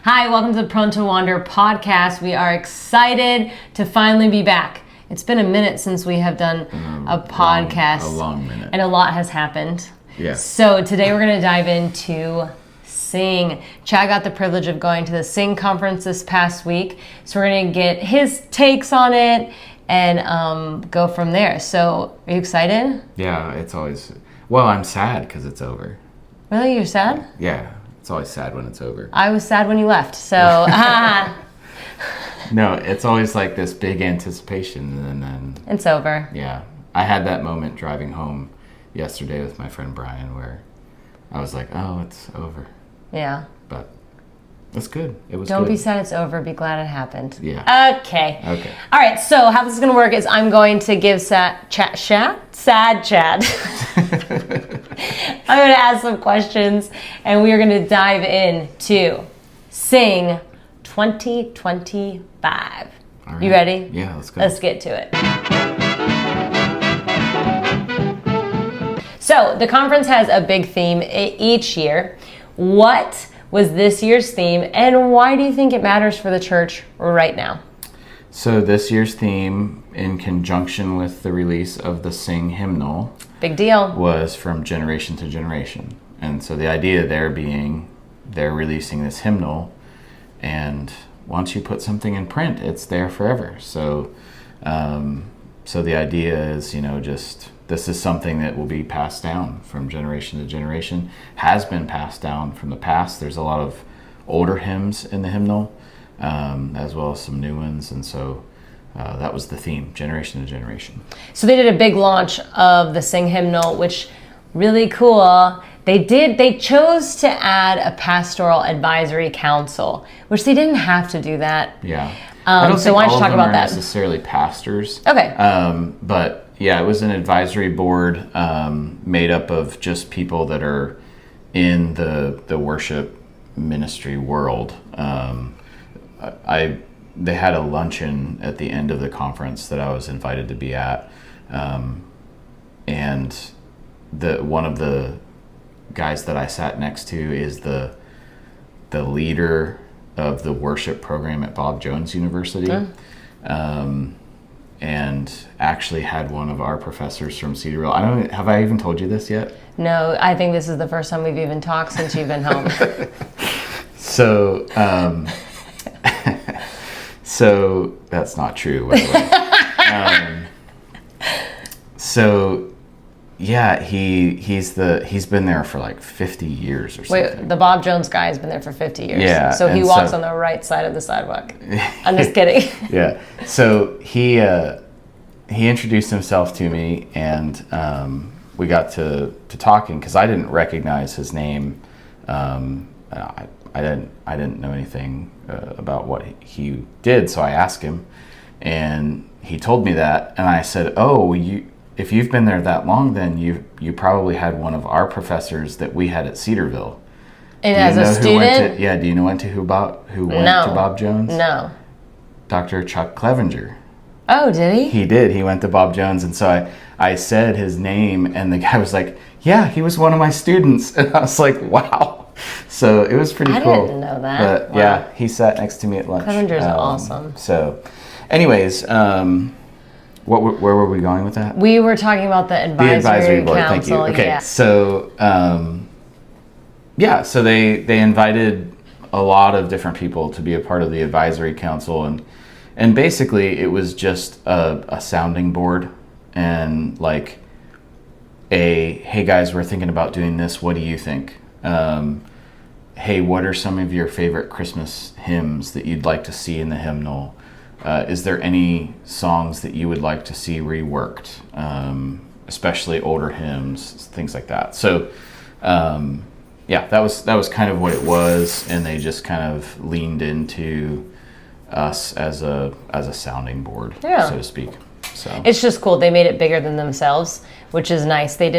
Hi, welcome to the Prone to Wander podcast. We are excited to finally be back. It's been a minute since we have done a podcast. A long minute. And a lot has happened. Yes. So today we're going to dive into Sing. Chad got the privilege of going to the Sing conference this past week. So we're going to get his takes on it and go from there. So are you excited? Yeah, it's always... Well, I'm sad because it's over. Really? You're sad? Yeah, it's always sad when it's over. I was sad when you left, so... No, it's always like this big anticipation and then... It's over. Yeah. I had that moment driving home yesterday with my friend Brian where I was like, oh, it's over. Yeah. But it's good. It was Don't good. be sad it's over. Be glad it happened. Yeah. Okay. Okay. All right, so how this is going to work is I'm going to give sad Chad. I'm going to ask some questions, and we are going to dive into Sing 2025. All right. You ready? Yeah, let's go. Let's get to it. So the conference has a big theme each year. What was this year's theme, and why do you think it matters for the church right now? So this year's theme, in conjunction with the release of the Sing hymnal, Big deal. was from generation to generation. And so the idea there being they're releasing this hymnal, and once you put something in print, it's there forever. So so the idea is, just this is something that will be passed down from generation to generation, has been passed down from the past. There's a lot of older hymns in the hymnal, as well as some new ones. And so that was the theme, generation to generation. So they did a big launch of the Sing hymnal, which really cool. They chose to add a pastoral advisory council, which they didn't have to do that. Yeah. I don't so think why don't all you talk of them about are that? necessarily pastors. Okay. But yeah, it was an advisory board made up of just people that are in the worship ministry world. They had a luncheon at the end of the conference that I was invited to be at, and one of the guys that I sat next to is the leader of the worship program at Bob Jones University, and actually had one of our professors from Cedarville. Have I even told you this yet? No, I think this is the first time we've even talked since you've been home. So, so that's not true, by the way. So yeah, he's been there for like 50 years or something. Wait, the Bob Jones guy has been there for 50 years. Yeah. So he walks on the right side of the sidewalk. I'm just kidding. Yeah. So he introduced himself to me, and we got to talking because I didn't recognize his name. I didn't know anything about what he did, so I asked him, and he told me that, and I said, "Oh, if you've been there that long, then you probably had one of our professors that we had at Cedarville." And as a student? Do you know who went No. to Bob Jones? No. Dr. Chuck Clevenger. Oh, did he? He did. He went to Bob Jones, and so I said his name, and the guy was like, "Yeah, he was one of my students," and I was like, "Wow." So it was pretty cool. I didn't know that. But Wow. yeah, he sat next to me at lunch. Clevenger's awesome. So, anyways, where were we going with that? We were talking about the advisory board. council. Thank you. Okay, Yeah. so so they invited a lot of different people to be a part of the advisory council, and basically it was just a sounding board, and like hey guys, we're thinking about doing this. What do you think? Hey, what are some of your favorite Christmas hymns that you'd like to see in the hymnal? Is there any songs that you would like to see reworked, especially older hymns, things like that? So, yeah, that was kind of what it was, and they just kind of leaned into us as a sounding board, so to speak. So It's just cool. They made it bigger than themselves, which is nice. They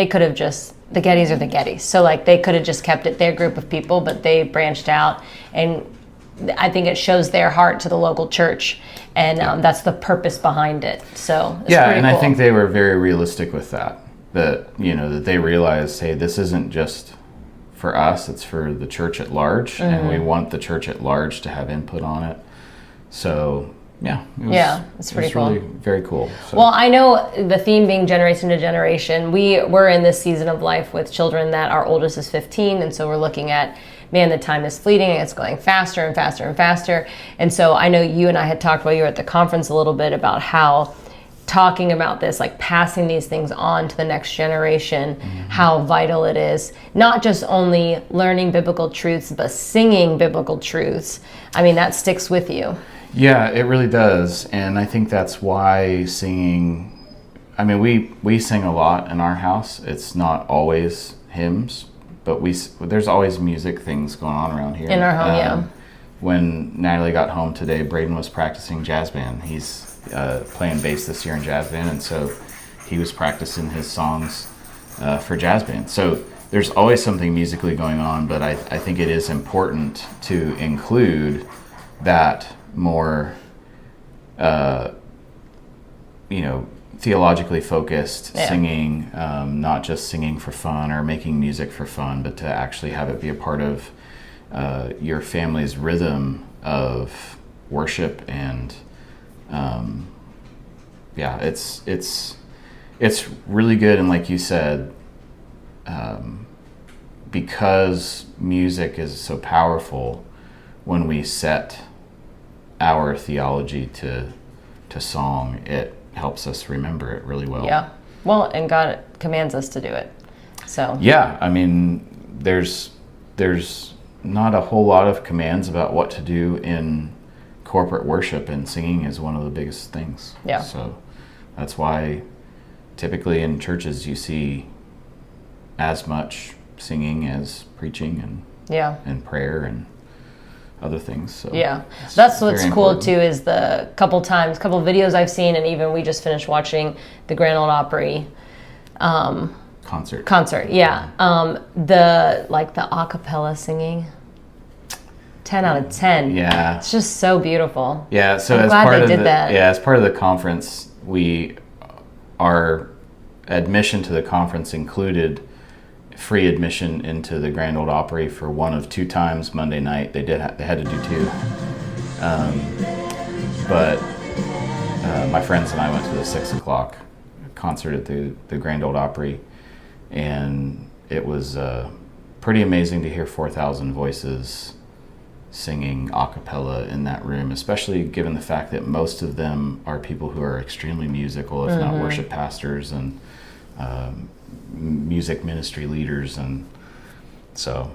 could have just, the Gettys are the Gettys. So like they could have just kept it their group of people, but they branched out, and I think it shows their heart to the local church, and that's the purpose behind it. So it's pretty cool. I think they were very realistic with that. That they realized, hey, this isn't just for us, it's for the church at large, and we want the church at large to have input on it. So it's pretty cool. Really very cool. So. Well, I know the theme being generation to generation. We're in this season of life with children that our oldest is 15, and so we're looking at, man, the time is fleeting, and it's going faster and faster and faster. And so I know you and I had talked while you were at the conference a little bit about how talking about this, like passing these things on to the next generation, how vital it is, not just only learning biblical truths, but singing biblical truths. I mean, that sticks with you. Yeah, it really does. And I think that's why singing, I mean, we sing a lot in our house. It's not always hymns, but there's always music things going on around here. In our home, When Natalie got home today, Braden was practicing jazz band. He's playing bass this year in jazz band, and so he was practicing his songs for jazz band. So there's always something musically going on, but I think it is important to include that more, theologically focused singing, not just singing for fun or making music for fun, but to actually have it be a part of your family's rhythm of worship. And it's really good. And like you said, because music is so powerful, when we set our theology to song, it helps us remember it really well. Yeah. Well, and God commands us to do it. So yeah, I mean, there's not a whole lot of commands about what to do in corporate worship, and singing is one of the biggest things. Yeah. So that's why typically in churches you see as much singing as preaching and prayer and other things. So that's what's cool too, is the couple videos I've seen, and even we just finished watching the Grand Ole Opry concert. The a cappella singing, 10 out of 10. Yeah, it's just so beautiful. Yeah, so I'm glad they did that. As part of the conference, our admission to the conference included free admission into the Grand Ole Opry for one of 2 times Monday night. They had to do 2, but my friends and I went to the 6 o'clock concert at the Grand Ole Opry, and it was pretty amazing to hear 4,000 voices singing a cappella in that room, especially given the fact that most of them are people who are extremely musical, if not worship pastors and music ministry leaders. And so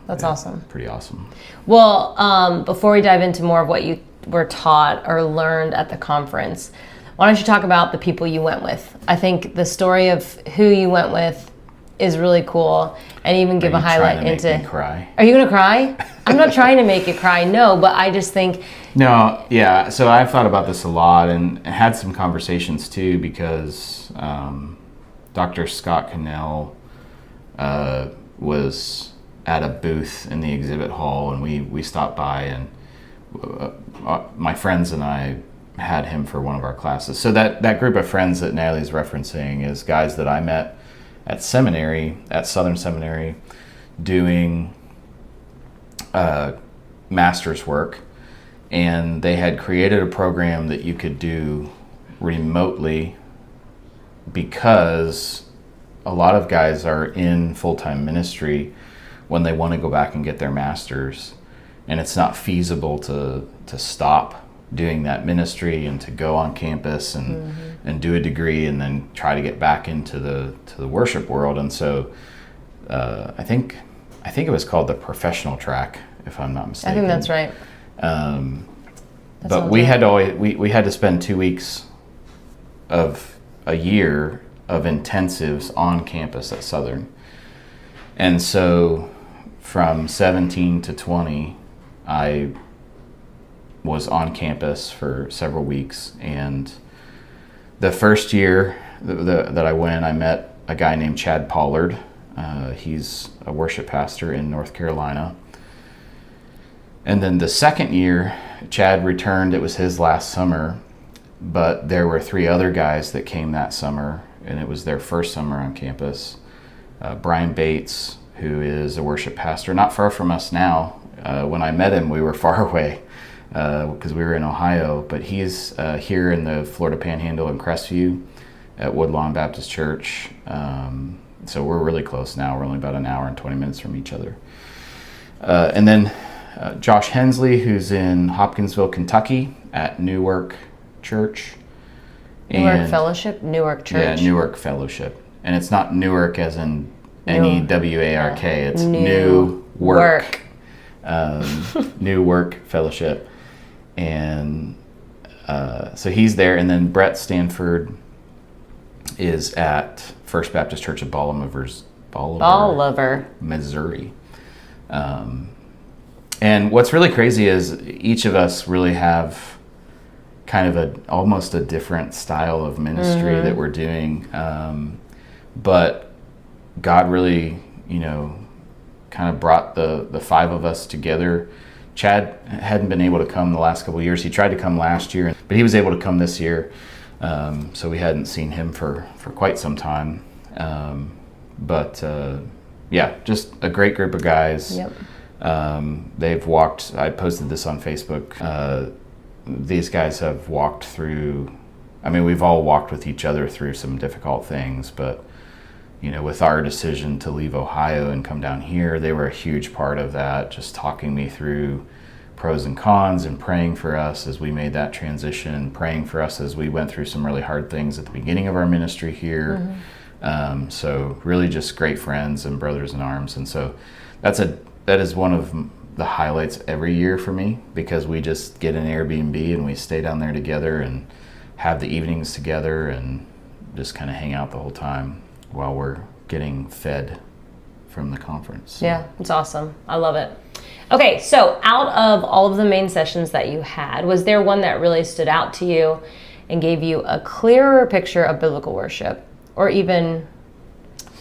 that's awesome. Pretty awesome. Well, before we dive into more of what you were taught or learned at the conference, why don't you talk about the people you went with? I think the story of who you went with is really cool, and even give a highlight into. Make me cry? Are you gonna cry? I'm not trying to make you cry, no, but I just think. No, yeah. So I've thought about this a lot and had some conversations too, because Dr. Scott Cannell was at a booth in the exhibit hall, and we stopped by, and my friends and I had him for one of our classes. So that group of friends that Natalie's referencing is guys that I met at seminary, at Southern Seminary, doing master's work, and they had created a program that you could do remotely, because a lot of guys are in full-time ministry when they want to go back and get their master's, and it's not feasible to stop doing that ministry and to go on campus and do a degree and then try to get back into the worship world. And so I think it was called the professional track, if I'm not mistaken. I think that's right. But we had to spend 2 weeks of a year of intensives on campus at Southern. And so from 17 to 20, I was on campus for several weeks. And the first year that I went, I met a guy named Chad Pollard. He's a worship pastor in North Carolina. And then the second year, Chad returned. It was his last summer, but there were 3 other guys that came that summer, and it was their first summer on campus. Brian Bates, who is a worship pastor not far from us now. When I met him, we were far away because we were in Ohio, but he's here in the Florida Panhandle in Crestview at Woodlawn Baptist Church. So we're really close now. We're only about an hour and 20 minutes from each other. And then Josh Hensley, who's in Hopkinsville, Kentucky at Newark Church. Newark Fellowship? Newark Church? Yeah, Newark Fellowship. And it's not Newark as in Newark. It's New Work. New Work Fellowship. And so he's there. And then Brett Stanford is at First Baptist Church of Bolivar, Missouri. And what's really crazy is each of us really have kind of almost a different style of ministry that we're doing. But God really, kind of brought the five of us together. Chad hadn't been able to come the last couple of years. He tried to come last year, but he was able to come this year. So we hadn't seen him for quite some time. But just a great group of guys. Yep. They've walked, I posted this on Facebook. These guys have walked through, we've all walked with each other through some difficult things, but with our decision to leave Ohio and come down here, they were a huge part of that, just talking me through pros and cons and praying for us as we made that transition, praying for us as we went through some really hard things at the beginning of our ministry here. So really just great friends and brothers in arms. And so that is one of the highlights every year for me, because we just get an Airbnb and we stay down there together and have the evenings together and just kind of hang out the whole time while we're getting fed from the conference. Yeah, it's awesome. I love it. Okay, so out of all of the main sessions that you had, was there one that really stood out to you and gave you a clearer picture of biblical worship, or even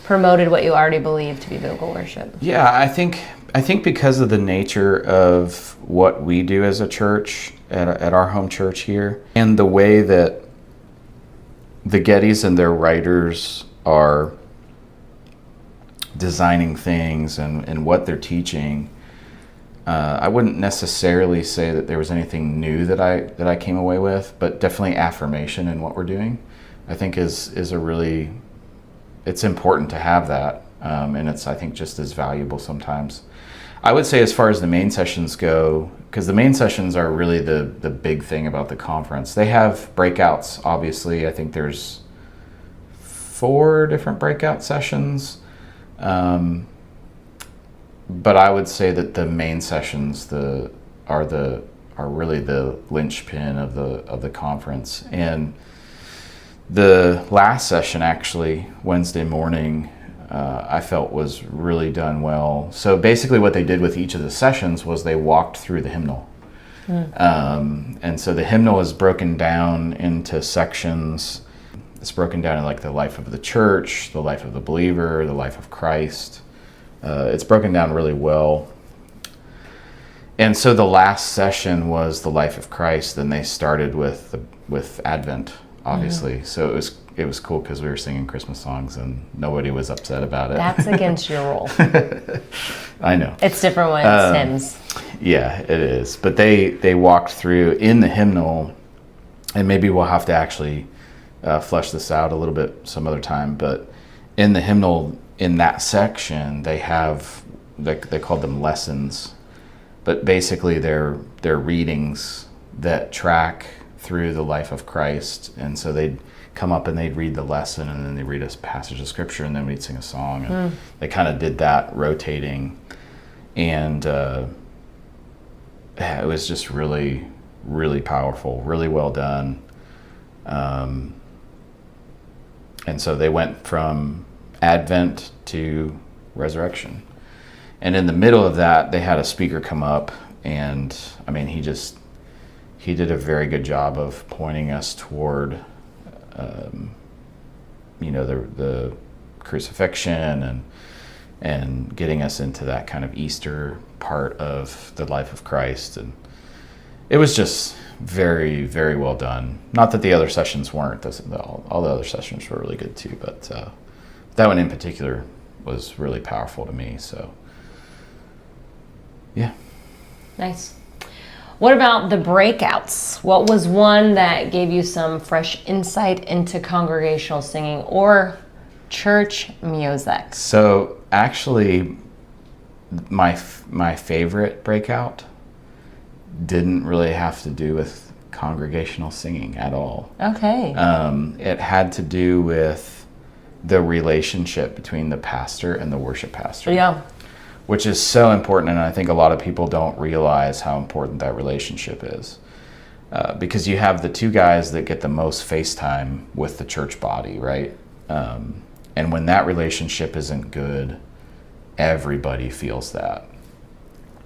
promoted what you already believed to be biblical worship? Yeah, I think because of the nature of what we do as a church at our home church here, and the way that the Gettys and their writers are designing things and what they're teaching, I wouldn't necessarily say that there was anything new that I came away with, but definitely affirmation in what we're doing. I think is a really, it's important to have that, and it's, I think, just as valuable sometimes. I would say as far as the main sessions go, because the main sessions are really the big thing about the conference. They have breakouts, obviously. I think there's 4 different breakout sessions. But I would say that the main sessions are really the linchpin of the conference. And the last session, actually, Wednesday morning, I felt was really done well. So basically what they did with each of the sessions was they walked through the hymnal. And so the hymnal is broken down into sections. It's broken down in like the life of the church, the life of the believer, the life of Christ. It's broken down really well. And so the last session was the life of Christ. Then they started with Advent, obviously. So it was cool because we were singing Christmas songs and nobody was upset about it. That's against your rule. I know. It's different when it's hymns. Yeah, it is. But they walked through in the hymnal, and maybe we'll have to actually flesh this out a little bit some other time. But in the hymnal, in that section, they called them lessons. But basically they're readings that track through the life of Christ. And so they'd come up and they'd read the lesson, and then they'd read a passage of scripture, and then we'd sing a song. And they kind of did that rotating. And it was just really, really powerful, really well done. And so they went from Advent to Resurrection. And in the middle of that, they had a speaker come up, and he did a very good job of pointing us toward the crucifixion and getting us into that kind of Easter part of the life of Christ. And it was just very, very well done. Not that the other sessions weren't. All the other sessions were really good too, but that one in particular was really powerful to me. So, yeah. Nice. What about the breakouts? What was one that gave you some fresh insight into congregational singing or church music? So actually, my favorite breakout didn't really have to do with congregational singing at all. Okay. It had to do with the relationship between the pastor and the worship pastor. Yeah. Which is so important, and I think a lot of people don't realize how important that relationship is. Because you have the two guys that get the most face time with the church body, right? And when that relationship isn't good, everybody feels that.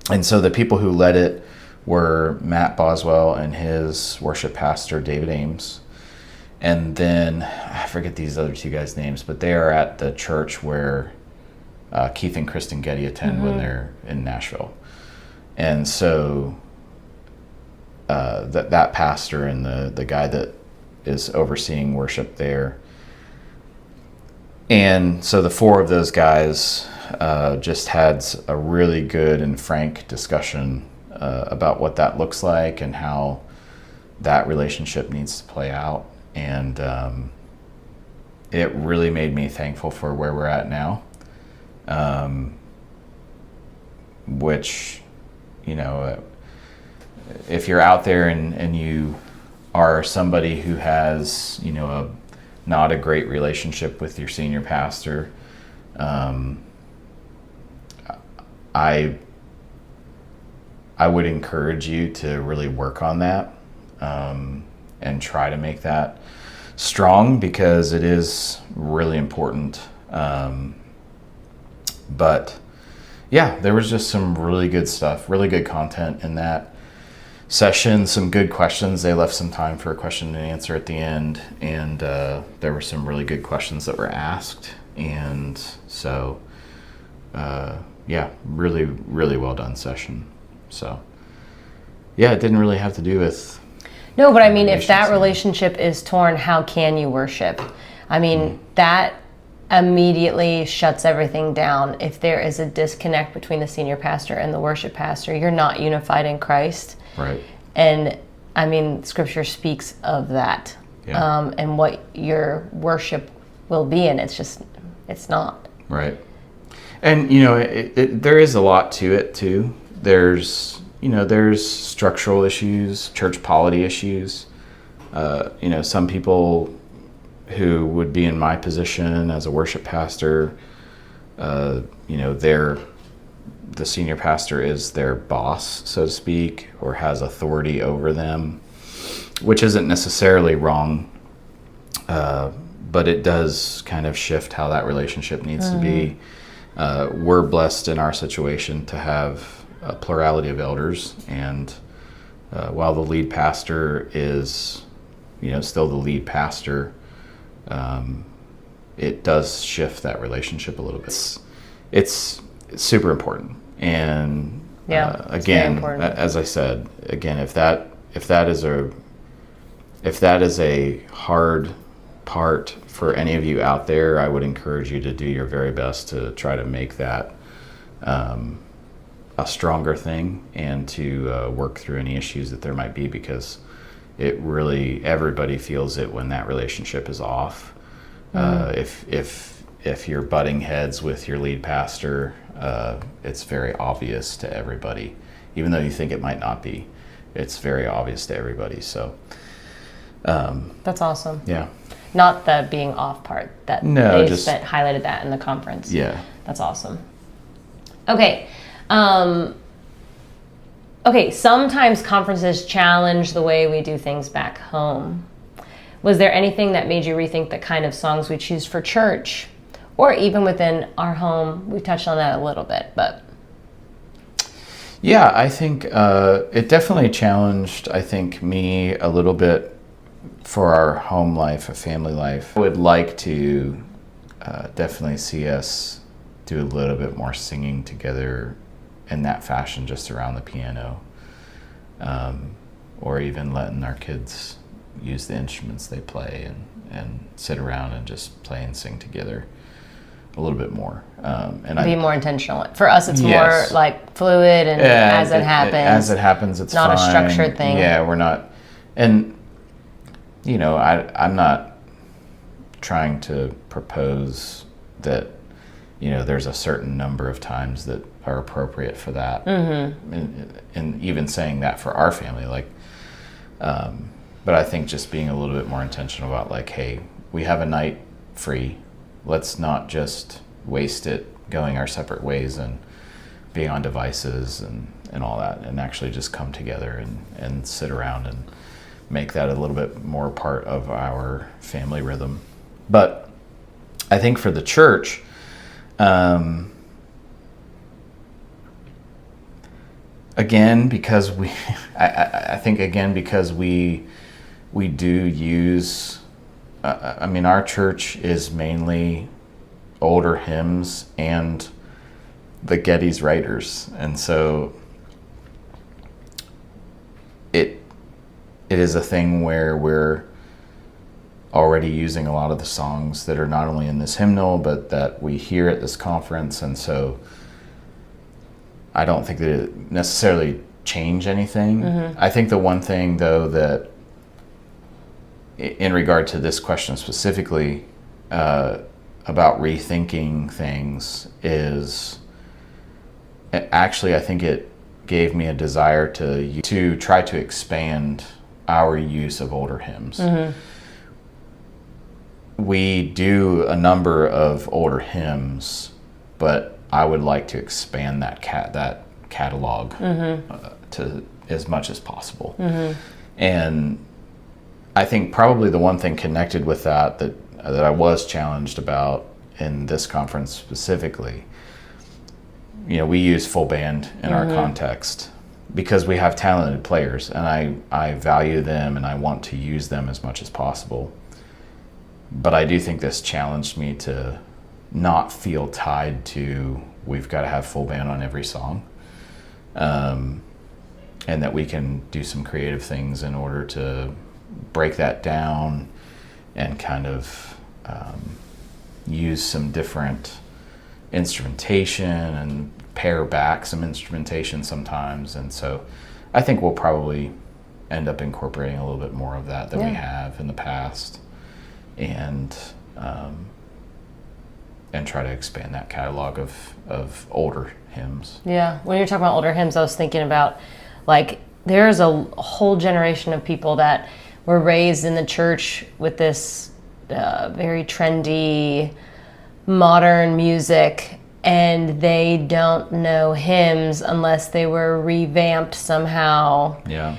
And so the people who led it were Matt Boswell and his worship pastor, David Ames. And then, I forget these other two guys' names, but they are at the church where Keith and Kristen Getty attend when they're in Nashville. And so that pastor and the guy that is overseeing worship there. And so the four of those guys just had a really good and frank discussion about what that looks like and how that relationship needs to play out. And it really made me thankful for where we're at now. Which, you know, if you're out there and you are somebody who has, you know, not a great relationship with your senior pastor, I would encourage you to really work on that, and try to make that strong, because it is really important. But yeah, there was just some really good stuff, really good content in that session, some good questions. They left some time for a question and answer at the end, and there were some really good questions that were asked. And so, yeah, really, really well done session. So, yeah, it didn't really have to do with... No, but I mean, if that relationship is torn, how can you worship? I mean, that immediately shuts everything down. If there is a disconnect between the senior pastor and the worship pastor, you're not unified in Christ. Right. And I mean, Scripture speaks of that, and what your worship will be, and it's not. Right. And, you know, there is a lot to it, too. There's structural issues, church polity issues. You know, some people who would be in my position as a worship pastor, you know, the senior pastor is their boss, so to speak, or has authority over them, which isn't necessarily wrong, but it does kind of shift how that relationship needs to be. We're blessed in our situation to have a plurality of elders, and while the lead pastor is, you know, still the lead pastor, it does shift that relationship a little bit. It's super important. And again, as I said, again, if that is a hard part for any of you out there, I would encourage you to do your very best to try to make that a stronger thing, and to work through any issues that there might be, because it really, everybody feels it when that relationship is off. If you're butting heads with your lead pastor, it's very obvious to everybody, even though you think it might not be. It's very obvious to everybody. So that's awesome. Yeah. Not the being off part. That no, they just highlighted that in the conference. Yeah. That's awesome. Okay. Okay, sometimes conferences challenge the way we do things back home. Was there anything that made you rethink the kind of songs we choose for church, or even within our home? We touched on that a little bit, but... Yeah, I think it definitely challenged, I think, me a little bit for our home life, a family life. I would like to definitely see us do a little bit more singing together in that fashion, just around the piano, or even letting our kids use the instruments they play and sit around and just play and sing together. a little bit more. And be more intentional. For us, it's Yes. more like fluid and as it happens. As it happens, it's not fine. a structured thing. Yeah, we're not. And, you know, I'm not trying to propose that, you know, there's a certain number of times that are appropriate for that. And even saying that for our family, like, but I think just being a little bit more intentional about like, hey, we have a night free. Let's not just waste it going our separate ways and being on devices and all that, and actually just come together and sit around and make that a little bit more part of our family rhythm. But I think for the church, again, because I think again because we do use, I mean, our church is mainly older hymns and the Getty's writers, and so it is a thing where we're already using a lot of the songs that are not only in this hymnal but that we hear at this conference, and so I don't think that it necessarily changed anything. I think the one thing though that in regard to this question specifically about rethinking things is actually I think it gave me a desire to try to expand our use of older hymns. We do a number of older hymns, but I would like to expand that catalog to as much as possible. And I think probably the one thing connected with that I was challenged about in this conference specifically, you know, we use full band in our context because we have talented players, and I value them and I want to use them as much as possible. But I do think this challenged me to not feel tied to we've got to have full band on every song, and that we can do some creative things in order to break that down and kind of use some different instrumentation and pare back some instrumentation sometimes. And so I think we'll probably end up incorporating a little bit more of that than we have in the past, and try to expand that catalog of older hymns. Yeah, when you're talking about older hymns, I was thinking about, like, there's a whole generation of people that were raised in the church with this very trendy, modern music, and they don't know hymns unless they were revamped somehow. Yeah.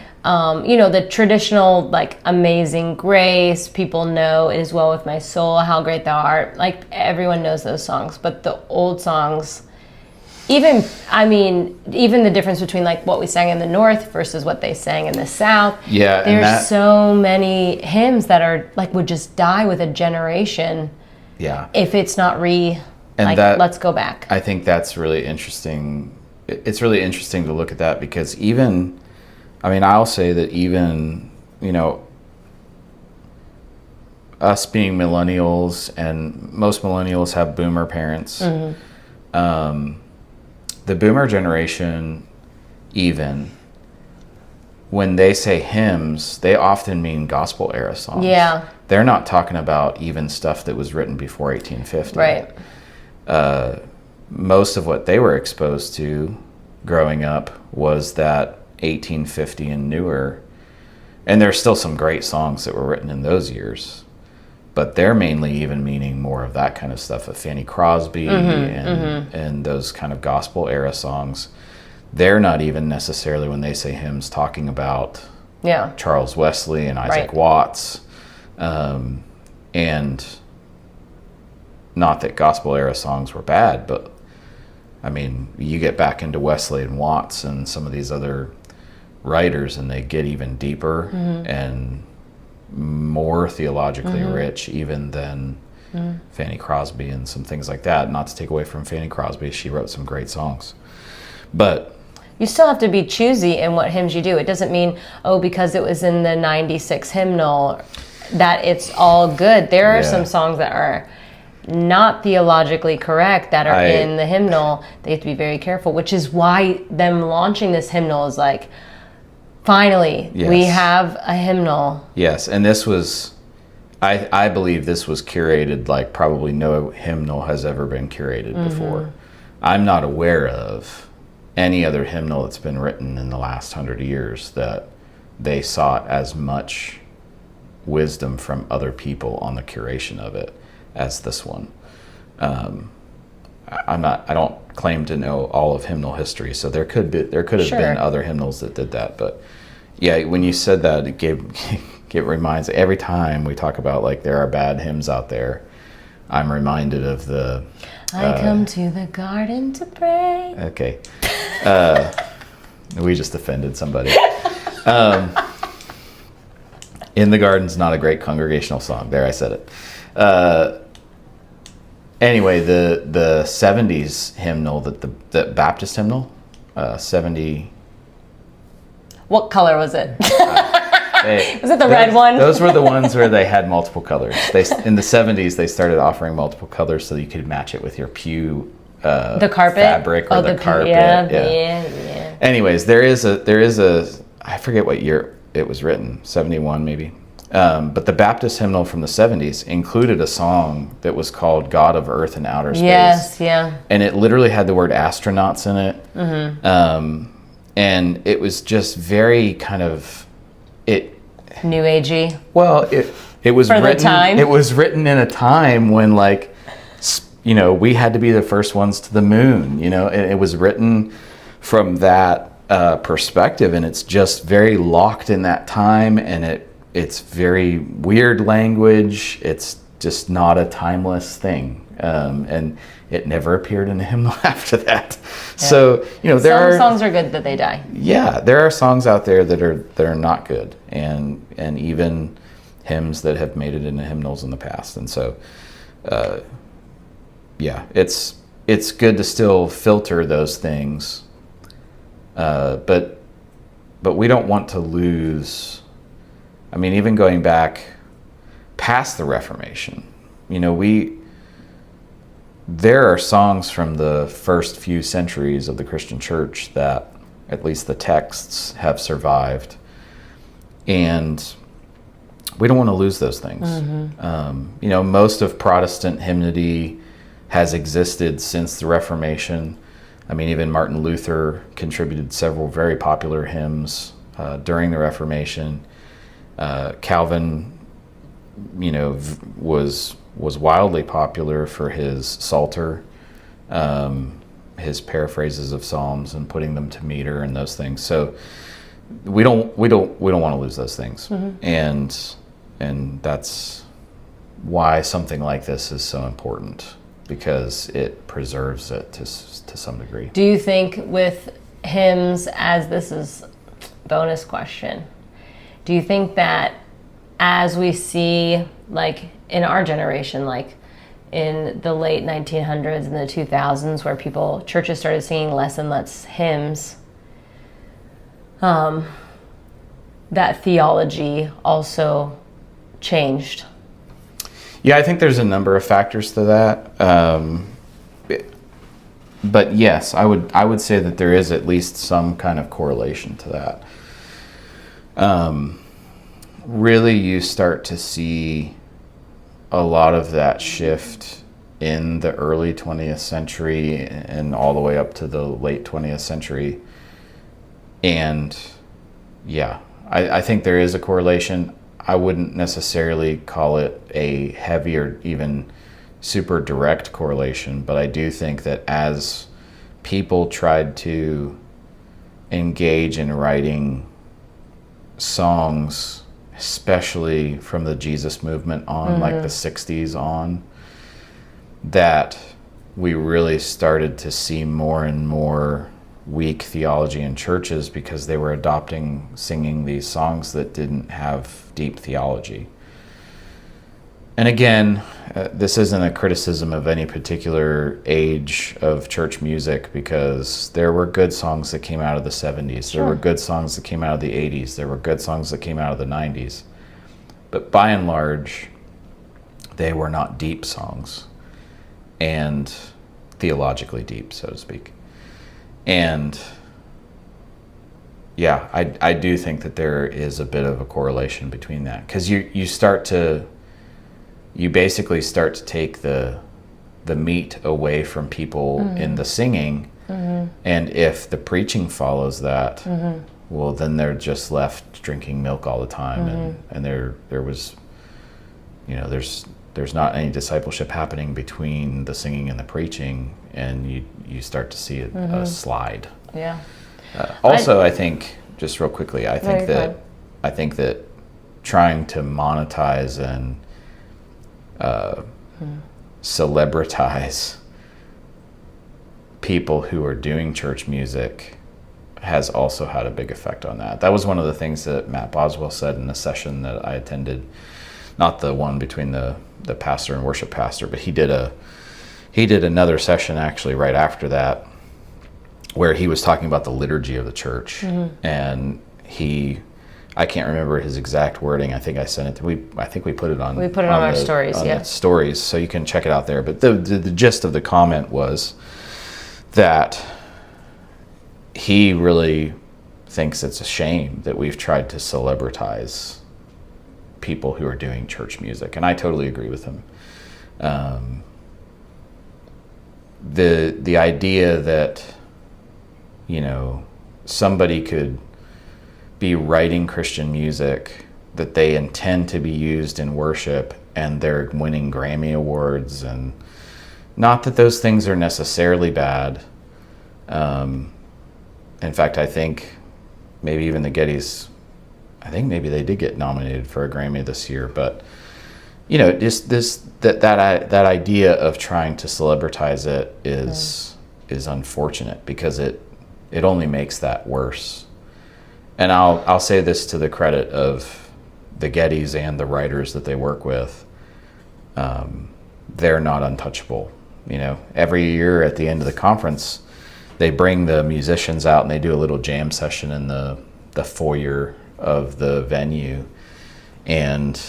You know, the traditional, like, Amazing Grace, people know, It Is Well With My Soul, How Great Thou Art. Like, everyone knows those songs. But the old songs, even the difference between, like, what we sang in the North versus what they sang in the South. Yeah. There's so many hymns that are, like, would just die with a generation. Yeah. If it's not let's go back. I think that's really interesting. It's really interesting to look at that because even, I mean, I'll say that even, you know, us being millennials, and most millennials have boomer parents. The boomer generation, even when they say hymns, they often mean gospel era songs. Yeah. They're not talking about even stuff that was written before 1850. Right. Most of what they were exposed to growing up was that 1850 and newer, and there's still some great songs that were written in those years, but they're mainly even meaning more of that kind of stuff of Fanny Crosby and those kind of gospel era songs. They're not even necessarily, when they say hymns, talking about Charles Wesley and Isaac Watts, and not that gospel era songs were bad, but I mean, you get back into Wesley and Watts and some of these other writers, and they get even deeper and more theologically rich even than Fanny Crosby and some things like that. Not to take away from Fanny Crosby, she wrote some great songs. But you still have to be choosy in what hymns you do. It doesn't mean, because it was in the 96 hymnal, that it's all good. There are some songs that are, not theologically correct that are in the hymnal, they have to be very careful, which is why them launching this hymnal is like, finally, we have a hymnal. Yes, and this was, I believe this was curated like probably no hymnal has ever been curated before. I'm not aware of any other hymnal that's been written in the last 100 years that they sought as much wisdom from other people on the curation of it as this one. I don't claim to know all of hymnal history, so there could have been other hymnals that did that. But yeah, when you said that, it reminds, every time we talk about like there are bad hymns out there, I'm reminded of the I come to the garden to pray. Okay. We just offended somebody. In the Garden's not a great congregational song. There, I said it. Anyway, the 70s hymnal, the Baptist hymnal, 70. What color was it? Was it the red one? Those were the ones where they had multiple colors. In the 70s, they started offering multiple colors so you could match it with your pew the carpet fabric or the carpet. Yeah. Anyways, there is a I forget what year it was written, 71 maybe. But the Baptist hymnal from the 70s included a song that was called God of Earth and Outer Space. Yes, yeah. And it literally had the word astronauts in it. And it was just very kind of New agey. Well, it was for written. The time. It was written in a time when, like, we had to be the first ones to the moon. And it was written from that perspective, and it's just very locked in that time, and it's very weird language. It's just not a timeless thing, and it never appeared in a hymnal after that. Yeah. So some songs are good that they die. Yeah, there are songs out there that are not good, and even hymns that have made it into hymnals in the past. And so, it's good to still filter those things, but we don't want to lose. I mean, even going back past the Reformation, there are songs from the first few centuries of the Christian church that at least the texts have survived, and we don't want to lose those things. Most of Protestant hymnody has existed since the Reformation. I mean, even Martin Luther contributed several very popular hymns during the Reformation. Calvin, was wildly popular for his Psalter, his paraphrases of Psalms and putting them to meter and those things. So we don't want to lose those things, and that's why something like this is so important, because it preserves it to some degree. Do you think with hymns, as this is bonus question, do you think that as we see, like in our generation, like in the late 1900s and the 2000s, where churches started singing less and less hymns, that theology also changed? Yeah, I think there's a number of factors to that. But yes, I would say that there is at least some kind of correlation to that. Really, you start to see a lot of that shift in the early 20th century and all the way up to the late 20th century. And yeah, I think there is a correlation. I wouldn't necessarily call it a heavy or even super direct correlation, but I do think that as people tried to engage in writing songs, especially from the Jesus movement on, like the 60s on, that we really started to see more and more weak theology in churches because they were singing these songs that didn't have deep theology. And again, this isn't a criticism of any particular age of church music, because there were good songs that came out of the 70s. There were good songs that came out of the 80s. There were good songs that came out of the 90s. But by and large, they were not deep songs. and theologically deep, so to speak. And yeah, I do think that there is a bit of a correlation between that, because you basically start to take the meat away from people in the singing, and if the preaching follows that, well, then they're just left drinking milk all the time, and there was, there's not any discipleship happening between the singing and the preaching, and you start to see a slide. Yeah. Also, I think, just real quickly, I think that trying to monetize and celebritize people who are doing church music has also had a big effect on that. That was one of the things that Matt Boswell said in a session that I attended, not the one between the pastor and worship pastor, but he did another session actually right after that, where he was talking about the liturgy of the church, and I can't remember his exact wording. I think I sent it I think we put it on. We put it on our stories, yeah. Stories, so you can check it out there. But the gist of the comment was that he really thinks it's a shame that we've tried to celebritize people who are doing church music, and I totally agree with him. The idea that somebody could be writing Christian music that they intend to be used in worship, and they're winning Grammy Awards, and not that those things are necessarily bad. In fact, I think maybe even the Gettys, I think maybe they did get nominated for a Grammy this year, but just that idea of trying to celebritize it is unfortunate, because it only makes that worse. And I'll say this to the credit of the Gettys and the writers that they work with. They're not untouchable. Every year at the end of the conference, they bring the musicians out and they do a little jam session in the foyer of the venue. And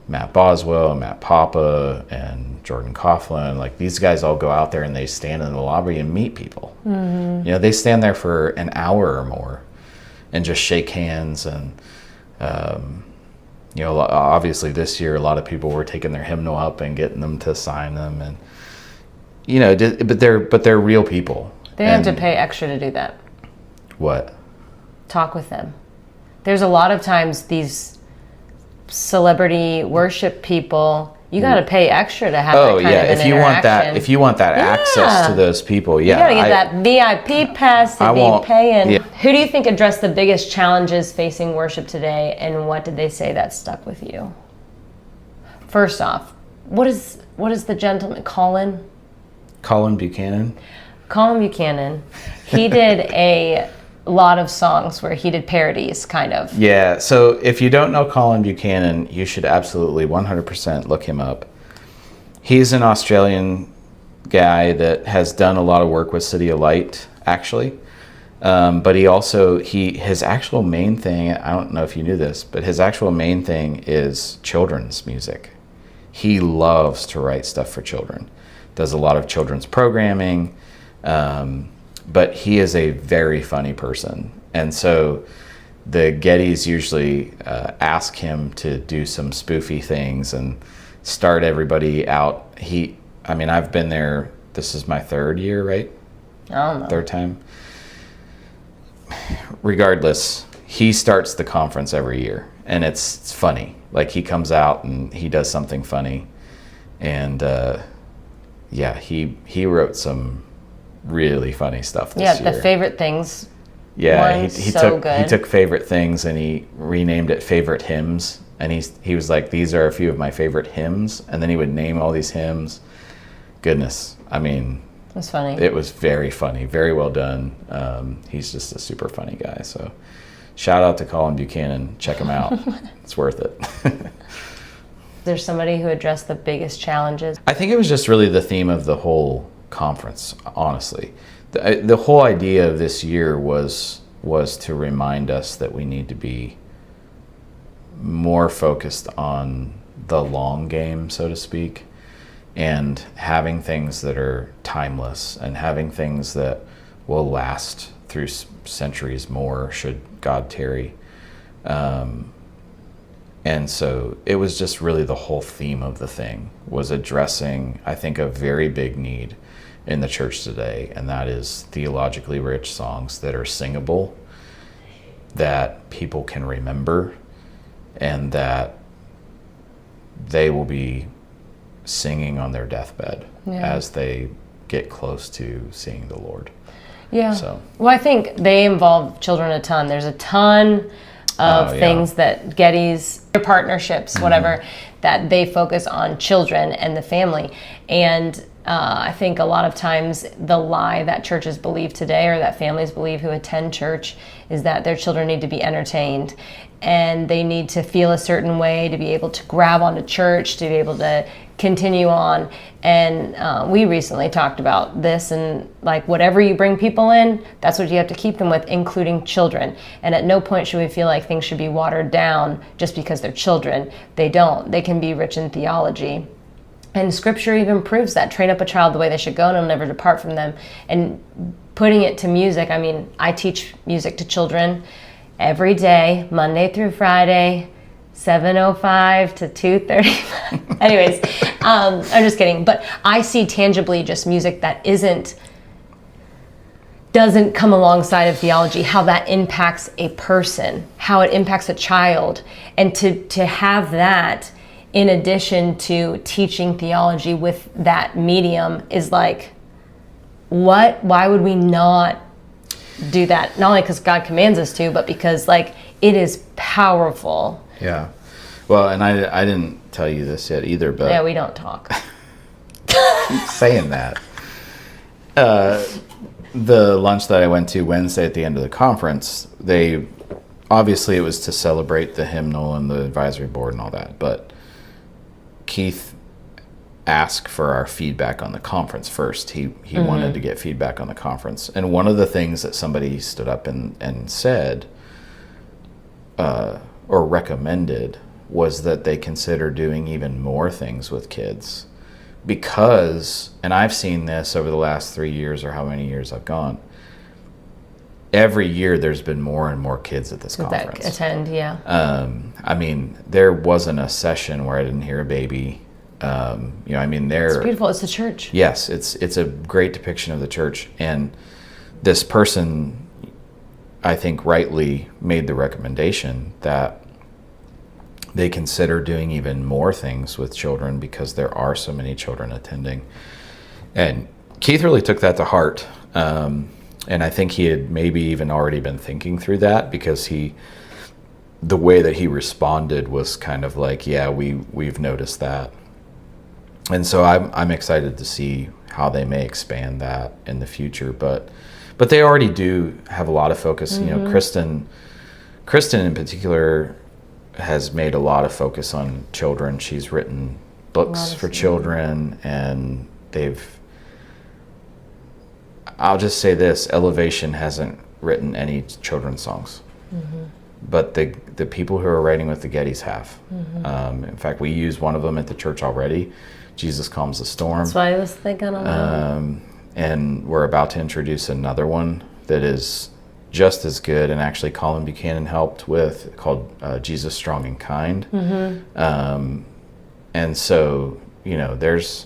Matt Boswell and Matt Papa and Jordan Coughlin, like, these guys all go out there and they stand in the lobby and meet people. They stand there for an hour or more and just shake hands. And obviously this year a lot of people were taking their hymnal up and getting them to sign them, and but they're real people. They have to pay extra to do that. What? Talk with them. There's a lot of times these celebrity worship people, you got to pay extra to have that kind of an interaction. If you want that access to those people, you got to get that VIP pass to be paying. Yeah. Who do you think addressed the biggest challenges facing worship today, and what did they say that stuck with you? First off, what is the gentleman, Colin Buchanan? Colin Buchanan. He did a lot of songs where he did parodies, kind of. Yeah, so if you don't know Colin Buchanan, you should absolutely 100% look him up. He's an Australian guy that has done a lot of work with City of Light, actually. But his actual main thing, I don't know if you knew this, but his actual main thing is children's music. He loves to write stuff for children. Does a lot of children's programming. But he is a very funny person. And so the Gettys usually ask him to do some spoofy things and start everybody out. I've been there, this is my third year, right? I don't know. Third time. Regardless, he starts the conference every year, and it's funny. Like, he comes out and he does something funny. And he wrote some really funny stuff this year. Yeah, the favorite things. Yeah, he took favorite things and he renamed it favorite hymns, and he was like, these are a few of my favorite hymns, and then he would name all these hymns. Goodness, that's funny. It was very funny, very well done. He's just a super funny guy. So shout out to Colin Buchanan. Check him out. It's worth it. There's somebody who addressed the biggest challenges. I think it was just really the theme of the whole conference, honestly. The whole idea of this year was to remind us that we need to be more focused on the long game, so to speak, and having things that are timeless and having things that will last through centuries more should God tarry. And so it was just really the whole theme of the thing was addressing, I think, a very big need in the church today, and that is theologically rich songs that are singable, that people can remember, and that they will be singing on their deathbed as they get close to seeing the Lord. Yeah. So. Well, I think they involve children a ton. There's a ton of things that Getty's partnerships, whatever, that they focus on children and the family. And I think a lot of times the lie that churches believe today, or that families believe who attend church, is that their children need to be entertained and they need to feel a certain way to be able to grab onto church, to be able to continue on. And we recently talked about this, and like whatever you bring people in, that's what you have to keep them with, including children. And at no point should we feel like things should be watered down just because they're children. They don't. They can be rich in theology. And scripture even proves that. Train up a child the way they should go, and it'll never depart from them. And putting it to music, I mean, I teach music to children every day, Monday through Friday, 7:05 to 2:35. Anyways, I'm just kidding. But I see tangibly just music that doesn't come alongside of theology, how that impacts a person, how it impacts a child. And to have that in addition to teaching theology with that medium is like, what? Why would we not do that? Not only because God commands us to, but because like it is powerful. Yeah. Well, and I didn't tell you this yet either, but... Yeah, we don't talk. keep saying that. The lunch that I went to Wednesday at the end of the conference, obviously it was to celebrate the hymnal and the advisory board and all that, but Keith asked for our feedback on the conference first. He wanted to get feedback on the conference. And one of the things that somebody stood up and said, or recommended, was that they consider doing even more things with kids. Because, and I've seen this over the last 3 years or how many years I've gone, every year there's been more and more kids at this conference. That attend, yeah. I mean, there wasn't a session where I didn't hear a baby. It's beautiful. It's the church. Yes, it's a great depiction of the church. And this person, I think, rightly made the recommendation that they consider doing even more things with children because there are so many children attending. And Keith really took that to heart. And I think he had maybe even already been thinking through that, because the way that he responded was kind of like, yeah, we've noticed that. And so I'm excited to see how they may expand that in the future. But they already do have a lot of focus. You know, Kristen in particular has made a lot of focus on children. She's written books for children, and I'll just say this, Elevation hasn't written any children's songs. But the people who are writing with the Gettys have. In fact, we use one of them at the church already, Jesus Calms the Storm. That's what I was thinking of. And we're about to introduce another one that is just as good, and actually Colin Buchanan helped with, called Jesus Strong and Kind. And so, you know, there's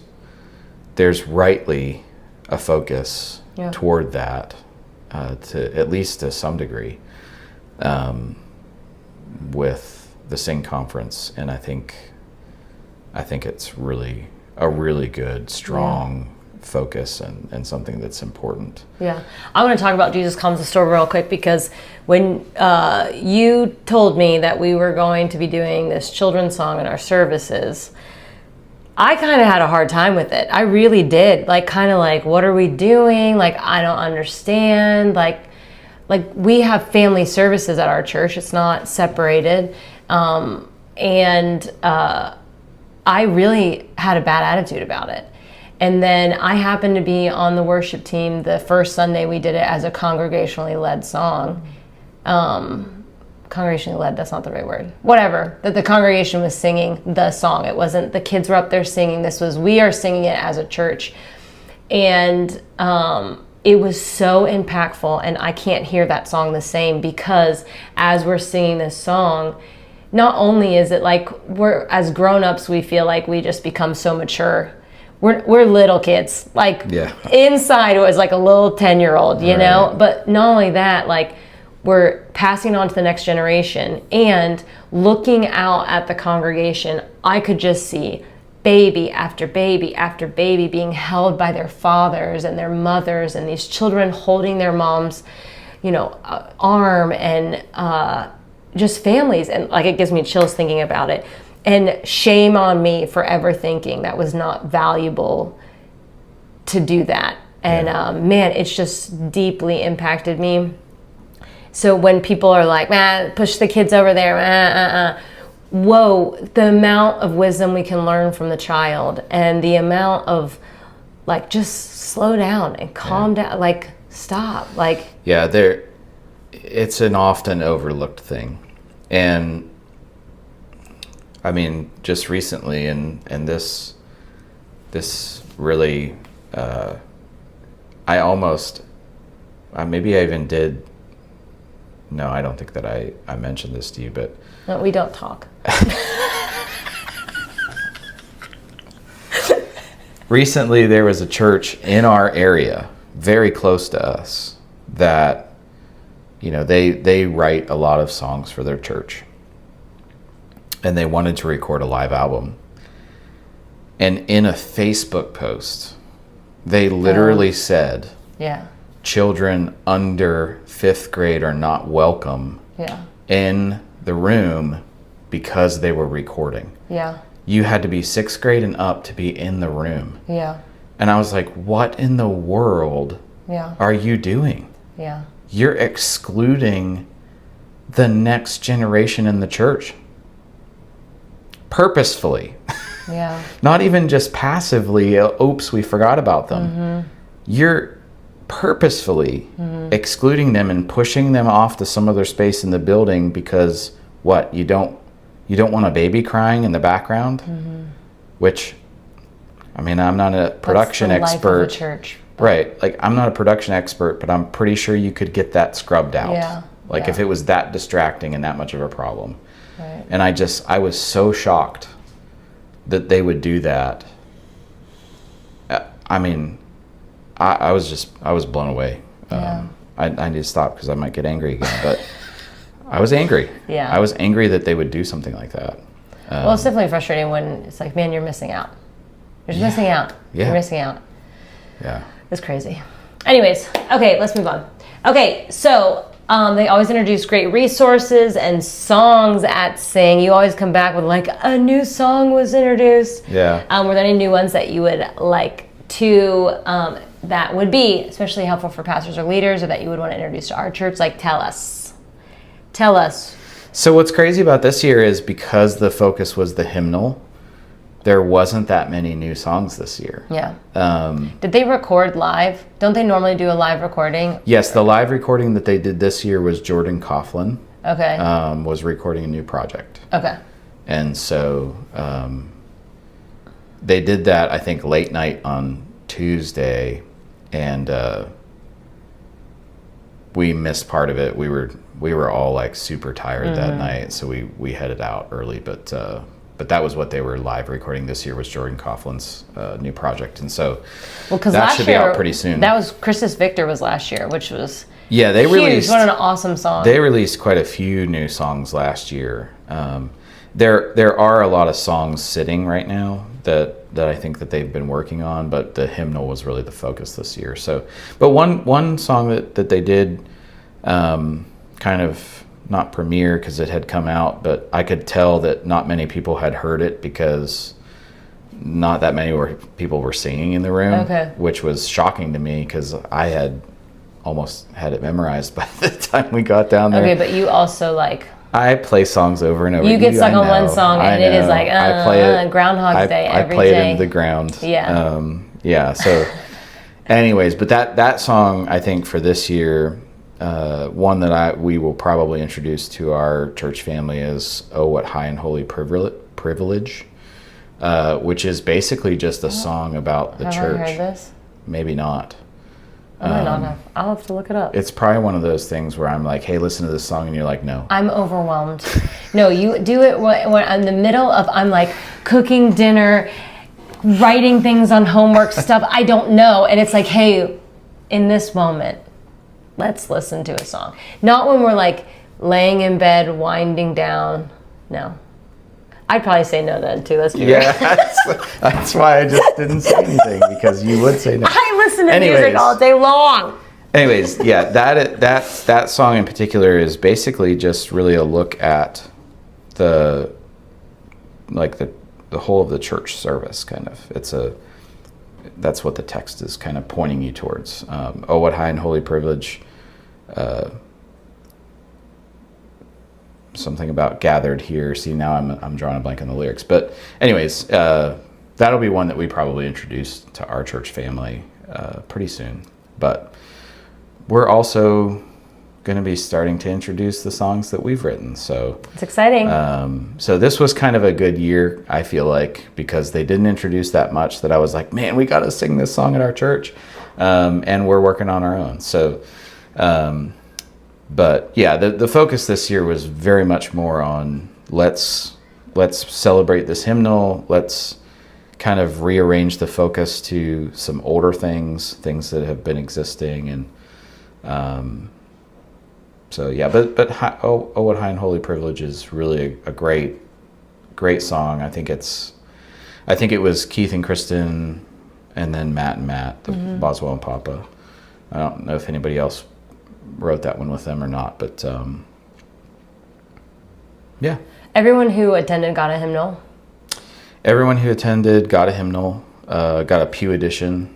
rightly a focus toward that, to at least to some degree, with the Sing Conference. And I think it's really a really good, strong focus and something that's important. Yeah. I want to talk about Jesus Calms the Storm real quick, because when you told me that we were going to be doing this children's song in our services, I kind of had a hard time with it. I really did. Like, kind of like, what are we doing? Like, I don't understand. Like we have family services at our church. It's not separated. I really had a bad attitude about it. And then I happened to be on the worship team the first Sunday we did it as a congregationally led song congregationally led, that's not the right word. Whatever, that the congregation was singing the song. It wasn't the kids were up there singing. This was, we are singing it as a church. And it was so impactful, and I can't hear that song the same, because as we're singing this song, not only is it like we're, as grown-ups, we feel like we just become so mature. We're little kids. Like, inside it was like a little 10-year-old, you know? But not only that, like, we're passing on to the next generation, and looking out at the congregation, I could just see baby after baby after baby being held by their fathers and their mothers, and these children holding their mom's, you know, arm, and just families. And like, it gives me chills thinking about it. And shame on me for ever thinking that was not valuable to do that. And man, it's just deeply impacted me. So when people are like, man, push the kids over there, whoa, the amount of wisdom we can learn from the child, and the amount of, like, just slow down and calm down, like, stop, like. Yeah, it's an often overlooked thing. And I mean, just recently, and this really, maybe I even did. No, I don't think that I mentioned this to you, but no, we don't talk. Recently, there was a church in our area, very close to us, that, you know, they write a lot of songs for their church, and they wanted to record a live album. And in a Facebook post, they literally said, children under 5th grade are not welcome in the room because they were recording. You had to be 6th grade and up to be in the room. And I was like, what in the world are you doing? You're excluding the next generation in the church. Purposefully. Not even just passively, oops, we forgot about them. You're purposefully excluding them and pushing them off to some other space in the building because what, you don't want a baby crying in the background? Which, I mean, I'm not a production expert. Life of a church. Right, like, I'm not a production expert, but I'm pretty sure you could get that scrubbed out. If it was that distracting and that much of a problem. And I was so shocked that they would do that. I mean, I was blown away. I need to stop because I might get angry again, but I was angry. I was angry that they would do something like that. Well, it's definitely frustrating when it's like, man, you're missing out. You're just missing out. You're missing out. It's crazy. Anyways, okay, let's move on. Okay, so they always introduce great resources and songs at Sing. You always come back with like, a new song was introduced. Were there any new ones that you would like to, that would be especially helpful for pastors or leaders, or that you would want to introduce to our church? Like, tell us. So what's crazy about this year is, because the focus was the hymnal, there wasn't that many new songs this year. Did they record live? Don't they normally do a live recording? Yes, the live recording that they did this year was Jordan Coughlin. Okay. Was recording a new project. Okay. And so they did that, I think, late night on Tuesday, and we missed part of it. We were all like super tired that night, so we headed out early, but that was what they were live recording this year, was Jordan Coughlin's new project. And so that should be out pretty soon. That was Christus Victor was last year, which was they huge. released, what an awesome song. They released quite a few new songs last year. There are a lot of songs sitting right now that I think that they've been working on, but the hymnal was really the focus this year. So, but one song that they did kind of not premiere because it had come out, but I could tell that not many people had heard it because not that many people were singing in the room, which was shocking to me because I had almost had it memorized by the time we got down there. Okay, but you also like... I play songs over and over. You get stuck on one song and it is like, I play it, Groundhog's Day every day. I play it into the ground. So anyways, but that song, I think, for this year, one that we will probably introduce to our church family is "Oh, What High and Holy Privilege," which is basically just a song about the church. Have I heard this? Maybe not. I might not have. I'll have to look it up. It's probably one of those things where I'm like, hey, listen to this song, and you're like, no. I'm overwhelmed. No, you do it when I'm in the middle of, I'm like cooking dinner, writing things on homework stuff I don't know. And it's like, hey, in this moment, let's listen to a song. Not when we're like laying in bed, winding down. No. I'd probably say no then too. Let's be real. That's why I just didn't say anything, because you would say no. I listen to music all day long. Anyways, yeah, that song in particular is basically just really a look at the whole of the church service, kind of. That's what the text is kind of pointing you towards. Oh, what high and holy privilege. Something about gathered here. See, now I'm drawing a blank on the lyrics. But anyways, that'll be one that we probably introduce to our church family pretty soon. But we're also going to be starting to introduce the songs that we've written. So it's exciting. So this was kind of a good year, I feel like, because they didn't introduce that much that I was like, man, we got to sing this song at our church. And we're working on our own. So, but yeah, the focus this year was very much more on let's celebrate this hymnal. Let's kind of rearrange the focus to some older things that have been existing. And so yeah, but oh, what high and holy privilege is really a great song. I think it was Keith and Kristen, and then Matt, the Boswell and Papa. I don't know if anybody else wrote that one with them or not, but yeah. Everyone who attended got a hymnal? Everyone who attended got a hymnal, got a pew edition,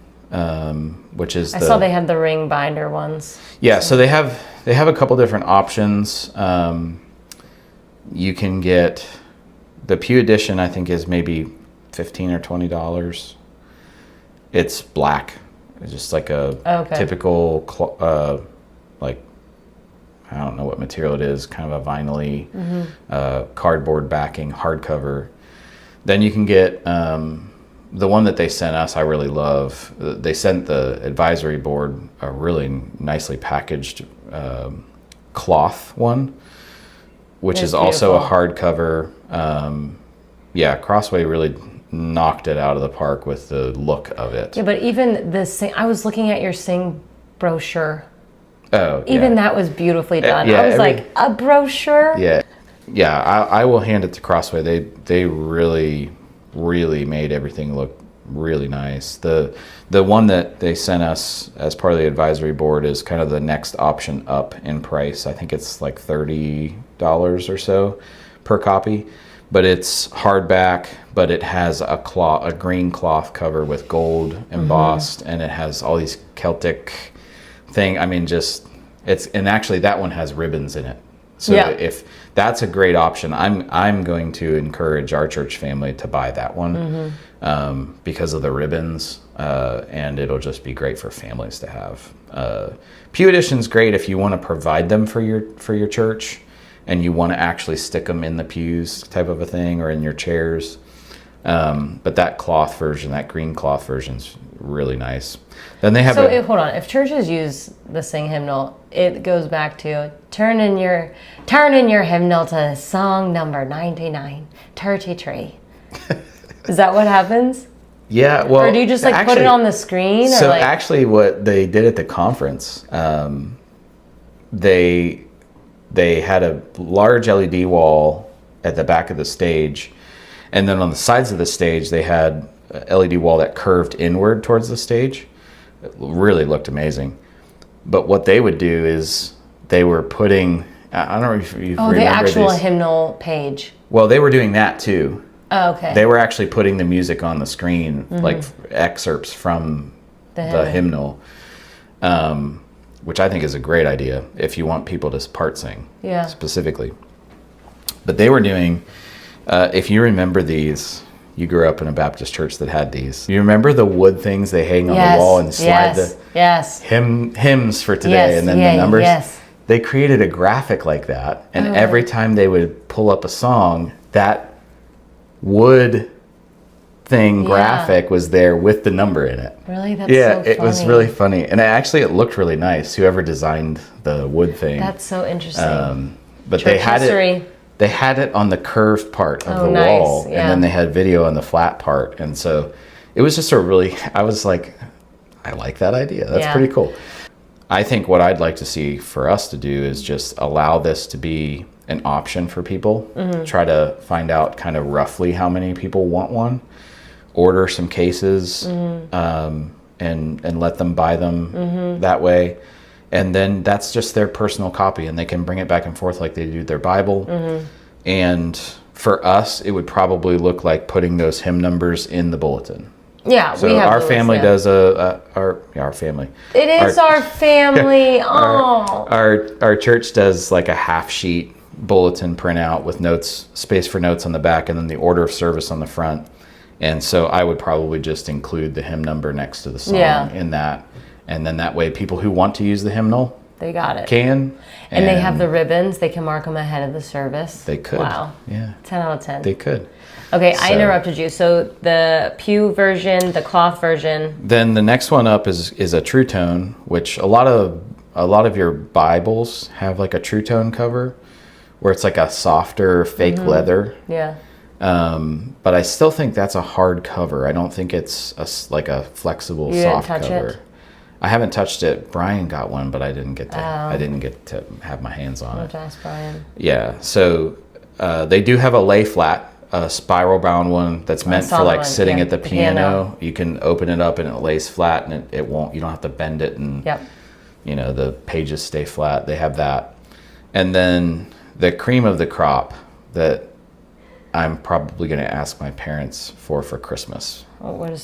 which is I saw they had the ring binder ones. Yeah, so they have a couple different options. You can get the pew edition, I think, is maybe $15 or $20. It's black. It's just like a typical like, I don't know what material it is, kind of a vinyl-y, cardboard backing, hardcover. Then you can get the one that they sent us, I really love. They sent the advisory board a really nicely packaged cloth one, which is also a hardcover. Crossway really knocked it out of the park with the look of it. Yeah, but even I was looking at your Sing brochure. Oh, even that was beautifully done. Yeah, I was like, a brochure? Yeah. I will hand it to Crossway. They really, really made everything look really nice. The one that they sent us as part of the advisory board is kind of the next option up in price. I think it's like $30 or so per copy, but it's hardback, but it has a green cloth cover with gold embossed, and it has all these Celtic thing. I mean, and actually that one has ribbons in it. So if that's a great option, I'm going to encourage our church family to buy that one because of the ribbons, and it'll just be great for families to have. Pew edition's great if you want to provide them for your church, and you want to actually stick them in the pews type of a thing, or in your chairs. But that cloth version, that green cloth version's really nice. Then they have hold on. If churches use the Sing hymnal, it goes back to turn in your hymnal to song number 99, 33. Is that what happens? Yeah, well, or do you just put it on the screen? So actually, what they did at the conference, they had a large LED wall at the back of the stage, and then on the sides of the stage they had a LED wall that curved inward towards the stage. It really looked amazing. But what they would do is they were putting, I don't know if you remember the actual hymnal page. Well, they were doing that too. Oh, okay. They were actually putting the music on the screen, like excerpts from the hymnal, which I think is a great idea if you want people to part sing specifically. But they were doing, if you remember these, you grew up in a Baptist church that had these. You remember the wood things they hang on the wall and slide hymns for today and then the numbers? Yes. They created a graphic like that, and every time they would pull up a song, that wood thing graphic was there with the number in it. Really? That's so funny. It was really funny. And it looked really nice, whoever designed the wood thing. That's so interesting. But Church history. They had it on the curved part of the wall, and then they had video on the flat part. And so it was just I was like, I like that idea. That's pretty cool. I think what I'd like to see for us to do is just allow this to be an option for people. Try to find out kind of roughly how many people want one. Order some cases and let them buy them that way. And then that's just their personal copy, and they can bring it back and forth like they do their Bible. And for us, it would probably look like putting those hymn numbers in the bulletin. Yeah, so we have our family does our family. It is our family. Our church does like a half sheet bulletin printout with notes, space for notes on the back, and then the order of service on the front. And so I would probably just include the hymn number next to the song in that. And then that way people who want to use the hymnal, they got it. Can. And they have the ribbons. They can mark them ahead of the service. They could. Wow. Yeah. 10 out of 10. They could. Okay, I interrupted you. So the pew version, the cloth version. Then the next one up is a True Tone, which a lot of your Bibles have like a True Tone cover, where it's like a softer fake leather. Yeah. But I still think that's a hard cover. I don't think it's like a flexible soft cover. It? I haven't touched it. Brian got one, but I didn't get to. I didn't get to have my hands on it. I'll have to ask Brian. Yeah. So they do have a lay flat, a spiral bound one that's meant for like sitting at the piano. You can open it up and it lays flat, and it won't. You don't have to bend it, and the pages stay flat. They have that, and then the cream of the crop that I'm probably going to ask my parents for Christmas. Oh,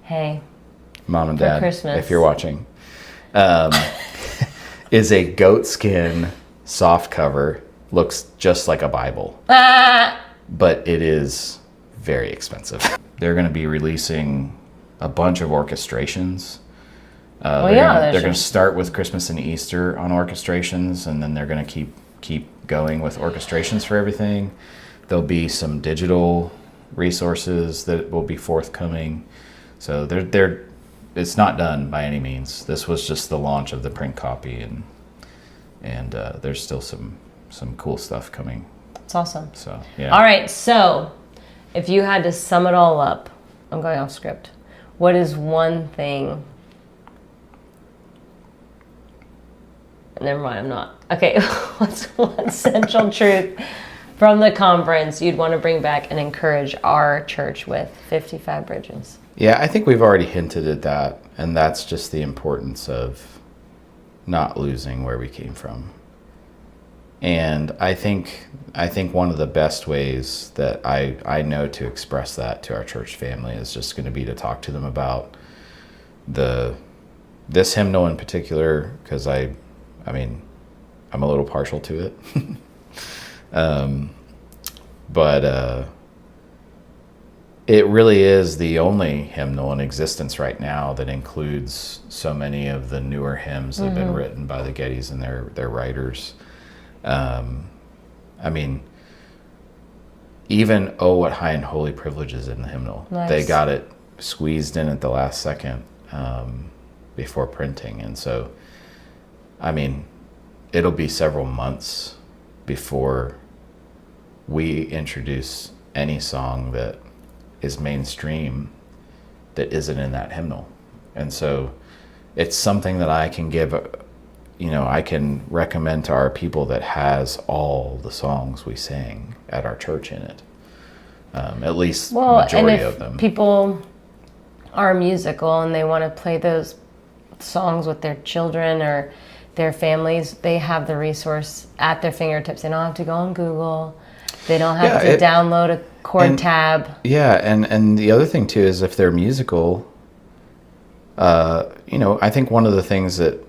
Hey. Mom and Dad, if you're watching, is a goat skin soft cover. Looks just like a Bible, but it is very expensive. They're going to be releasing a bunch of orchestrations. They're going to start with Christmas and Easter on orchestrations, and then they're going to keep going with orchestrations for everything. There'll be some digital resources that will be forthcoming. So it's not done by any means. This was just the launch of the print copy, and there's still some cool stuff coming. It's awesome. So yeah. All right. So if you had to sum it all up, I'm going off script. What is one thing? Never mind, I'm not. Okay, what's one central truth from the conference you'd want to bring back and encourage our church with 55 Bridges? Yeah, I think we've already hinted at that, and that's just the importance of not losing where we came from. And I think one of the best ways that I know to express that to our church family is just going to be to talk to them about this hymnal in particular, because I'm a little partial to it. But it really is the only hymnal in existence right now that includes so many of the newer hymns that have been written by the Gettys and their writers. Even "Oh, What High and Holy Privilege" is in the hymnal. Nice. They got it squeezed in at the last second before printing. And so, it'll be several months before we introduce any song that is mainstream that isn't in that hymnal. And so it's something that I can give, I can recommend to our people that has all the songs we sang at our church in it. At least majority of them. People are musical and they want to play those songs with their children or their families, they have the resource at their fingertips. They don't have to go on Google. They don't have to download a chord tab. Yeah, and the other thing too is if they're musical, I think one of the things that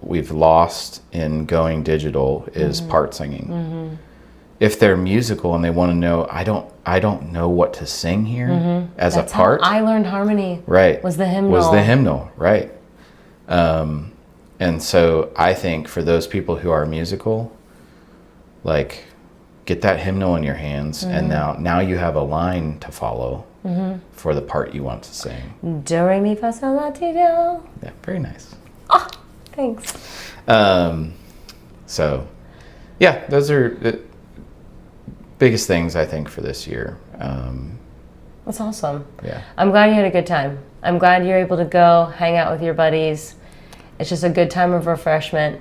we've lost in going digital is part singing. if they're musical and they want to know, I don't know what to sing here as That's a part. how I learned harmony. Right. Was the hymnal. Was the hymnal, right. And so I think for those people who are musical, like, get that hymnal in your hands, and now you have a line to follow for the part you want to sing. Do, re, mi, fa, sol, la, ti, do. Yeah, very nice. Oh, thanks. So, yeah, those are the biggest things I think for this year. That's awesome. Yeah. I'm glad you had a good time. I'm glad you're able to go hang out with your buddies. It's just a good time of refreshment.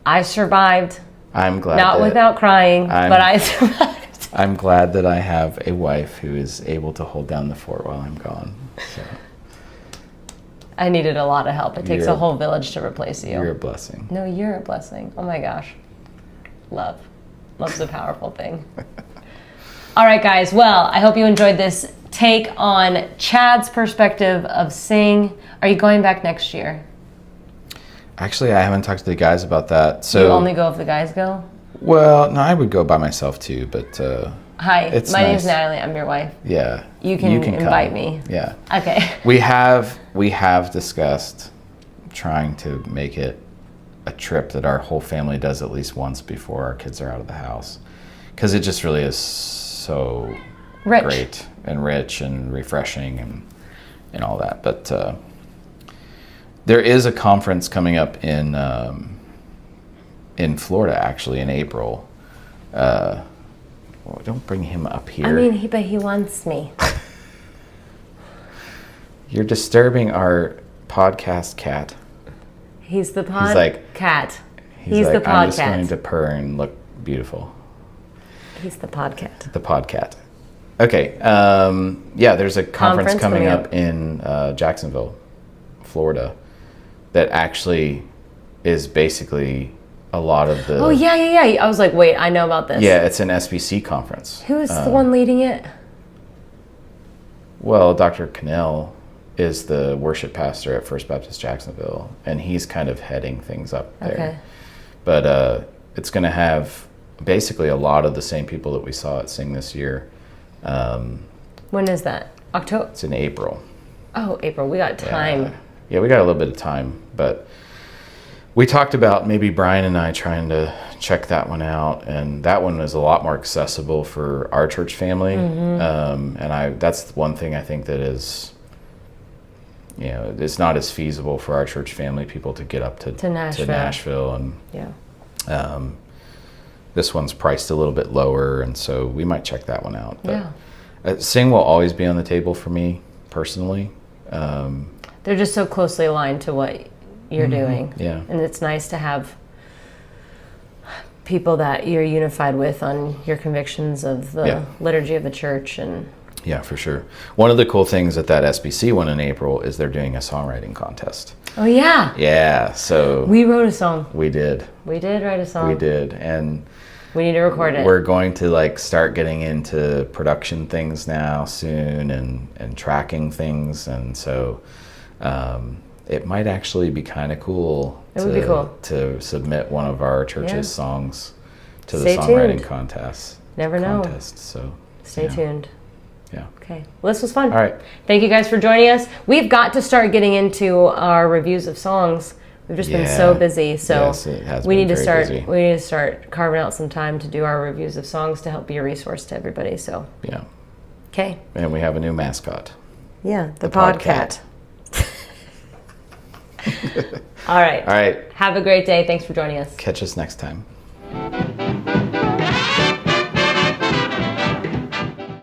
I survived. I'm glad. Not without crying, but I survived. I'm glad that I have a wife who is able to hold down the fort while I'm gone. So. I needed a lot of help. It takes a whole village to replace you. You're a blessing. No, you're a blessing. Oh my gosh. Love. Love's a powerful thing. All right, guys. Well, I hope you enjoyed this take on Chad's perspective of Sing. Are you going back next year? Actually, I haven't talked to the guys about that. So you only go if the guys go? Well, no, I would go by myself too, but hi, my name's Natalie. I'm your wife. Yeah. You can invite me. Yeah. Okay. We have discussed trying to make it a trip that our whole family does at least once before our kids are out of the house, because it just really is so great and rich and refreshing and all that. But there is a conference coming up in Florida, actually, in April. Well, don't bring him up here. I mean, but he wants me. You're disturbing our podcast cat. He's the cat. He's like, the podcat. I'm just podcat. going to purr and look beautiful. He's the podcat. The podcat. Okay. Yeah, there's a conference coming up in Jacksonville, Florida, that actually is basically a lot of the... Oh, yeah. I was like, wait, I know about this. Yeah, it's an SBC conference. Who is the one leading it? Well, Dr. Cannell is the worship pastor at First Baptist Jacksonville, and he's kind of heading things up there. Okay. But it's going to have basically a lot of the same people that we saw at Sing this year. When is that? October? It's in April. Oh, April. We got time. Yeah, we got a little bit of time, but we talked about maybe Brian and I trying to check that one out, and that one is a lot more accessible for our church family. And that's one thing I think that is, it's not as feasible for our church family people to get up to Nashville. And this one's priced a little bit lower, and so we might check that one out. But Sing will always be on the table for me personally. They're just so closely aligned to what you're doing. Yeah. And it's nice to have people that you're unified with on your convictions of the liturgy of the church. And yeah, for sure. One of the cool things at that SBC one in April is they're doing a songwriting contest. Oh, yeah. Yeah, so... We wrote a song. We did. We did write a song. We did, and... We need to record it. We're going to start getting into production things now soon and tracking things, and so it might actually be kind of cool. It would be cool to submit one of our church's songs to the Stay songwriting tuned. contest. Never know. So stay tuned. Yeah. Okay. Well, this was fun. All right. Thank you guys for joining us. We've got to start getting into our reviews of songs. We've just been so busy, so yes, it has we been need to very start. busy. We need to start carving out some time to do our reviews of songs to help be a resource to everybody. So yeah. Okay. And we have a new mascot. Yeah, the podcat. All right. All right. Have a great day. Thanks for joining us. Catch us next time.